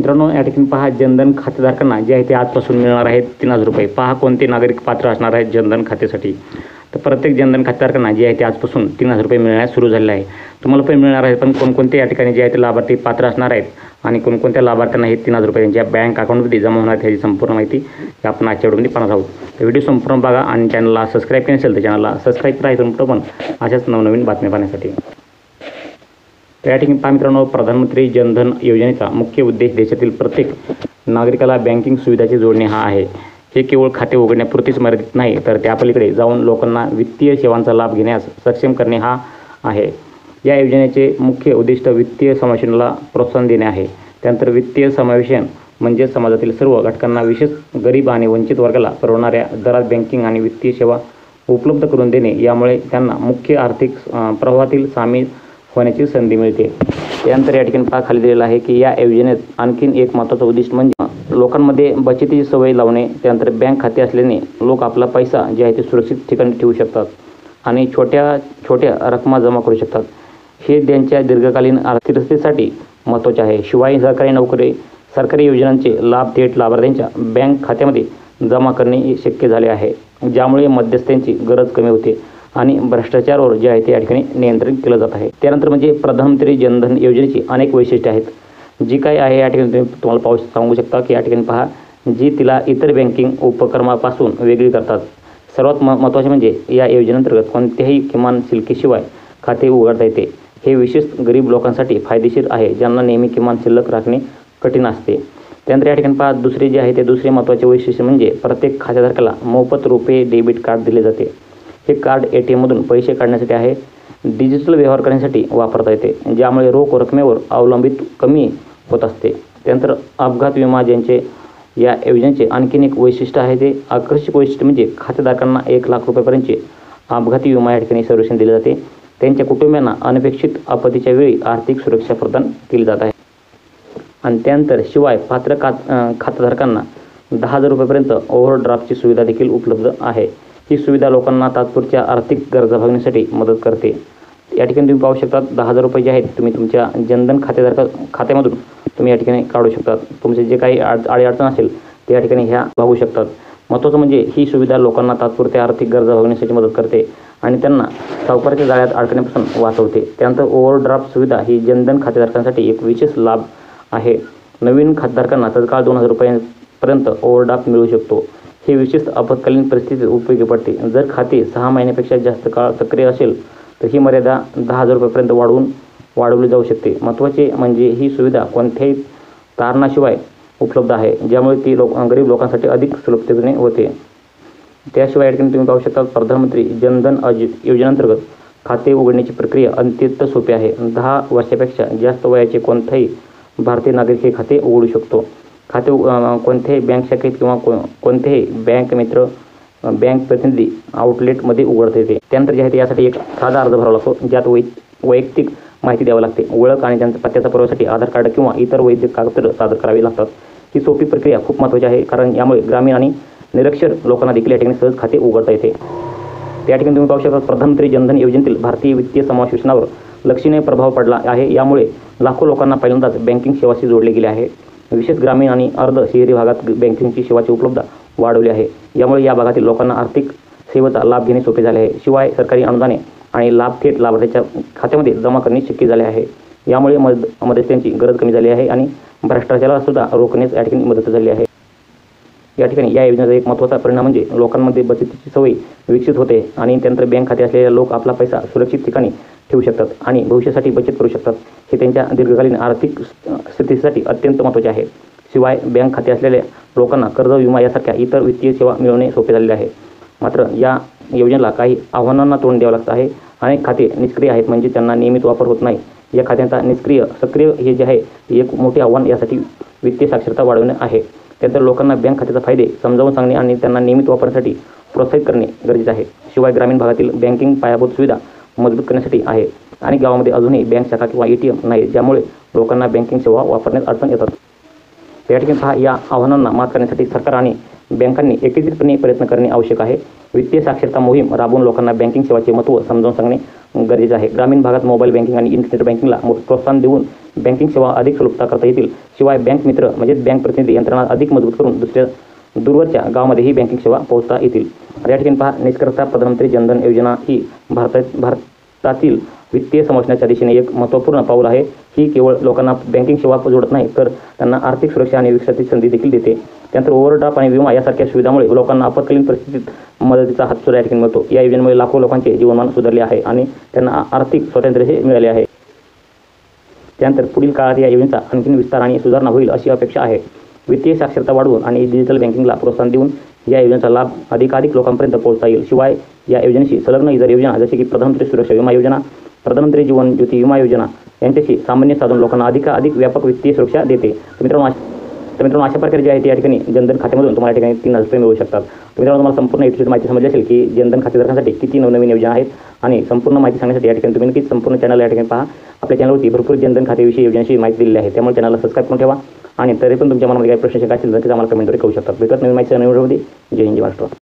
मित्रांनो, या ठिकाणी पहा, जनधन खातेधारकांना जे आहे ते आजपासून मिळणार आहेत 3000 रुपये. पहा कोणते नागरिक पात्र असणार आहेत जनधन खात्यासाठी. तर प्रत्येक जनधन खातेधारकांना जे आहे ते आजपासून 3000 रुपये मिळण्यास सुरू झालेले आहे. तुम्हाला पण मिळणार आहे, पण कोणकोणते या ठिकाणी जे आहे ते लाभार्थी पात्र असणार आहेत आणि कोणकोणत्या लाभार्थ्यांना हे 3000 रुपये त्यांच्या बँक अकाउंटमध्ये जमा होणार ह्याची संपूर्ण माहिती आपण आजच्या व्हिडिओमध्ये पाहणार आहोत. तर व्हिडिओ संपूर्ण बघा आणि चॅनलला सबस्क्राईब केले नसेल तर चॅनलला सबस्क्राईब करा, इथून पण अशाच नवनवीन बातम्या पाहण्यासाठी. तर या ठिकाणी पहा मित्रांनो, प्रधानमंत्री जनधन योजनेचा मुख्य उद्देश देशातील प्रत्येक नागरिकाला बँकिंग सुविधाची जोडणे हा आहे. हे केवळ खाते उघडण्यापुरतीच मर्यादित नाही, तर त्यापलीकडे जाऊन लोकांना वित्तीय सेवांचा लाभ घेण्यास सक्षम करणे हा आहे. या योजनेचे मुख्य उद्दिष्ट वित्तीय समावेशनाला प्रोत्साहन देणे आहे. त्यानंतर वित्तीय समावेशन म्हणजे समाजातील सर्व घटकांना, विशेष गरीब आणि वंचित वर्गाला परवडणाऱ्या दरात बँकिंग आणि वित्तीय सेवा उपलब्ध करून देणे. यामुळे त्यांना मुख्य आर्थिक प्रवाहातील सामील होण्याची संधी मिळते. त्यानंतर या ठिकाणी पहा खाली दिलेलं आहे की या योजनेत आणखीन एक महत्त्वाचं उद्दिष्ट म्हणजे लोकांमध्ये बचतीची सवय लावणे. त्यानंतर बँक खाते असल्याने लोक आपला पैसा जे आहे ते सुरक्षित ठिकाणी ठेवू शकतात आणि छोट्या छोट्या रकमा जमा करू शकतात. हे त्यांच्या दीर्घकालीन आर्थिकतेसाठी महत्त्वाचे आहे. शिवाय सरकारी योजनांचे लाभ थेट लाभार्थ्यांच्या बँक खात्यामध्ये जमा करणे शक्य झाले आहे, ज्यामुळे मध्यस्थांची गरज कमी होते आणि भ्रष्टाचारावर जे आहे ते या ठिकाणी नियंत्रण केलं जात आहे. त्यानंतर म्हणजे प्रधानमंत्री जनधन योजनेची अनेक वैशिष्ट्ये आहेत, जी काय आहे या ठिकाणी तुम्हाला सांगू शकता की या ठिकाणी पहा, जी तिला इतर बँकिंग उपक्रमापासून वेगळी करतात. सर्वात महत्त्वाचे म्हणजे या योजनेअंतर्गत कोणत्याही किमान शिल्लकीशिवाय खाते उघडता येते. हे विशेष गरीब लोकांसाठी फायदेशीर आहे, ज्यांना नेहमी किमान शिल्लक राखणे कठीण असते. त्यानंतर या ठिकाणी पहा, दुसरे महत्त्वाचे वैशिष्ट्य म्हणजे प्रत्येक खातेधारकाला मोफत रुपे डेबिट कार्ड दिले जाते. हे कार्ड ATM मधून पैसे काढण्यासाठी आहे, डिजिटल व्यवहार करण्यासाठी वापरता येते, ज्यामुळे रोख रकमेवर अवलंबित कमी होत असते. त्यानंतर अपघात विमा, ज्यांचे या योजनेचे आणखीन एक वैशिष्ट्य आहे, ते आकर्षक वैशिष्ट्य म्हणजे खातेधारकांना 1 लाख रुपयापर्यंतचे अपघाती विमा या ठिकाणी संरक्षण दिले जाते. त्यांच्या कुटुंबियांना अनपेक्षित आपत्तीच्या वेळी आर्थिक सुरक्षा प्रदान केली जात आहे. आणि त्यानंतर शिवाय पात्र खातेधारकांना 10,000 रुपयापर्यंत ओव्हरड्राफ्टची सुविधा देखील उपलब्ध आहे. ही सुविधा लोकांना तात्पुरत्या आर्थिक गरजा भागवण्यासाठी मदत करते. या ठिकाणी तुम्ही पाहू शकता 10,000 रुपये जे आहेत तुम्ही तुमच्या जनधन खात्यामधून तुम्ही या ठिकाणी काढू शकता. तुमचे जे काही अडचण असेल ते या ठिकाणी ह्या भागू शकतात. महत्त्वाचं म्हणजे ही सुविधा लोकांना तात्पुरत्या आर्थिक गरजा भागवण्यासाठी मदत करते आणि त्यांना सावकाराच्या जाळ्यात अडकण्यापासून वाचवते. त्यानंतर ओव्हरड्राफ्ट सुविधा ही जनधन खातेधारकांसाठी एक विशेष लाभ आहे. नवीन खातेधारकांना तत्काळ 2,000 रुपयांपर्यंत ओव्हरड्राफ्ट मिळू शकतो. हे विशेष आपत्कालीन परिस्थितीत उपयोगी पडते. जर खाते 6 महिन्यापेक्षा जास्त काळ सक्रिय असेल तर ही मर्यादा 10,000 रुपयापर्यंत वाढवली जाऊ शकते. महत्त्वाचे म्हणजे ही सुविधा कोणत्याही तारणाशिवाय उपलब्ध आहे, ज्यामुळे ती गरीब लोकांसाठी अधिक सुलभतेने होते. त्याशिवाय या ठिकाणी तुम्ही पाहू शकता, प्रधानमंत्री जनधन योजनेअंतर्गत खाते उघडण्याची प्रक्रिया अत्यंत सोपी आहे. 10 वर्षापेक्षा जास्त वयाचे कोणताही भारतीय नागरिक हे खाते उघडू शकतो. खाते कोणत्याही बँक शाखेत किंवा कोणत्याही बँक मित्र बँक प्रतिनिधी आउटलेटमध्ये उघडता येते. त्यानंतर जे आहे ते यासाठी एक साधा अर्ज भरावा लागतो, ज्यात वैयक्तिक माहिती द्यावी लागते. ओळख आणि त्यांच्या पत्त्याचा पुराव्यासाठी आधार कार्ड किंवा इतर वैध कागदपत्र सादर करावी लागतात. ही सोपी प्रक्रिया खूप महत्त्वाची आहे, कारण यामुळे ग्रामीण आणि निरक्षर लोकांना देखील या ठिकाणी सहज खाते उघडता येते. त्या ठिकाणी तुम्ही पाहू शकता, प्रधानमंत्री जनधन योजनेतील भारतीय वित्तीय समावेशनावर लक्षणीय प्रभाव पडला आहे. यामुळे लाखो लोकांना पहिल्यांदाच बँकिंग सेवाशी जोडले गेले आहे. विशेष ग्रामीण आणि अर्ध शहरी भागात बँकिंगची सेवाची उपलब्धता वाढवली आहे. यामुळे या भागातील लोकांना आर्थिक सेवेचा लाभ घेणे सोपे झाले आहे. शिवाय सरकारी अनुदाने आणि लाभ थेट लाभार्थ्यांच्या खात्यामध्ये जमा करणे शक्य झाले आहे. यामुळे मध्यस्थांची गरज कमी झाली आहे आणि भ्रष्टाचाराला सुद्धा रोखण्यास या ठिकाणी मदत झाली आहे. या ठिकाणी या योजनेचा एक महत्त्वाचा परिणाम म्हणजे लोकांमध्ये बचतीची सवय विकसित होते आणि त्यानंतर बँक खाते असलेले लोक आपला पैसा सुरक्षित ठिकाणी ठेवू शकतात आणि भविष्यासाठी बचत करू शकतात. हे त्यांच्या दीर्घकालीन आर्थिक स्थितीसाठी अत्यंत महत्त्वाचे आहे. शिवाय बँक खाते असलेल्या लोकांना कर्ज, विमा यासारख्या इतर वित्तीय सेवा मिळवणे सोपे झालेले आहे. मात्र या योजनेला काही आव्हानांना तोंड द्यावं लागतं आहे. अनेक खाते निष्क्रिय आहेत, म्हणजे त्यांना नियमित वापर होत नाही. या खात्यांचा सक्रिय हे जे आहे एक मोठे आव्हान यासाठी वित्तीय साक्षरता वाढवणे आहे. त्यानंतर लोकांना बँक खात्याचा फायदे समजावून सांगणे आणि त्यांना नियमित वापरण्यासाठी प्रोत्साहित करणे गरजेचे आहे. शिवाय ग्रामीण भागातील बँकिंग पायाभूत सुविधा मजबूत करण्यासाठी आहे आणि गावामध्ये अजूनही बँक शाखा किंवा ATM नाही, ज्यामुळे लोकांना बँकिंग सेवा वापरण्यास अडचण येतात. या ठिकाणी पहा, या आव्हानांना मात करण्यासाठी सरकार आणि बँकांनी एकत्रितपणे प्रयत्न करणे आवश्यक आहे. वित्तीय साक्षरता मोहीम राबवून लोकांना बँकिंग सेवाचे महत्त्व समजावून सांगणे गरजेचे आहे. ग्रामीण भागात मोबाईल बँकिंग आणि इंटरनेट बँकिंगला प्रोत्साहन देऊन बँकिंग सेवा अधिक सुलभता करता येतील. शिवाय बँक मित्र म्हणजेच बँक प्रतिनिधी यंत्रणा अधिक मजबूत करून दूरवरच्या गावामध्येही बँकिंग सेवा पोहोचता येतील. या ठिकाणी पहा, निष्कर्षतः प्रधानमंत्री जनधन योजना ही भारतातील वित्तीय समावेशनाच्या दिशेने एक महत्त्वपूर्ण पाऊल आहे. ही केवळ लोकांना बँकिंग सेवा जोडत नाही, तर त्यांना आर्थिक सुरक्षा आणि विकासाची संधी देखील देते. त्यानंतर ओव्हरड्राफ्ट आणि विमा यासारख्या सुविधामुळे लोकांना आपत्कालीन परिस्थितीत मदतीचा हात सुद्धा या ठिकाणी मिळतो. या योजनेमुळे लाखो लोकांचे जीवनमान सुधारले आहे आणि त्यांना आर्थिक स्वातंत्र्य मिळाले आहे. त्यानंतर पुढील काळात या योजनेचा आणखी विस्तार आणि सुधारणा होईल अशी अपेक्षा आहे. वित्तीय साक्षरता वाढवून आणि डिजिटल बँकिंगला प्रोत्साहन देऊन या योजनेचा लाभ अधिकाधिक लोकांपर्यंत पोहोचता येईल. शिवाय या योजनेशी संलग्न इतर योजना जसे की प्रधानमंत्री सुरक्षा विमा योजना, प्रधानमंत्री जीवन ज्योती विमा योजना यांच्याशी सामंजस्य साधून लोकांना अधिकाधिक व्यापक वित्तीय सुरक्षा देते. तर मित्रांनो अशा प्रकारे जे आहे ते या ठिकाणी जनधन खात्यामधून तुम्हाला या ठिकाणी 3,000 रुपये मिळू शकतात. मित्रांनो, तुम्हाला संपूर्ण याची माहिती समजली असेल की जनधन खातेधारकांसाठी किती नवनवीन योजना आहेत आणि संपूर्ण माहिती सांगण्यासाठी या ठिकाणी तुम्ही नक्कीच संपूर्ण चॅनल या ठिकाणी पहा. आपल्या चॅनलवरती भरपूर जनधन खात्याविषयी योजनांची माहिती दिलेली आहे. त्यामुळे चॅनलला सबस्क्राईब करून ठेवा आणि तरी पण तुमच्या मनामध्ये काही प्रश्न शिकायचे असेल तर आम्हाला कमेंटद्वारे कळू शकतात. भेटत नवीन माहिती नवीन व्हिडिओमध्ये. जय हिंद, जय महाराष्ट्र.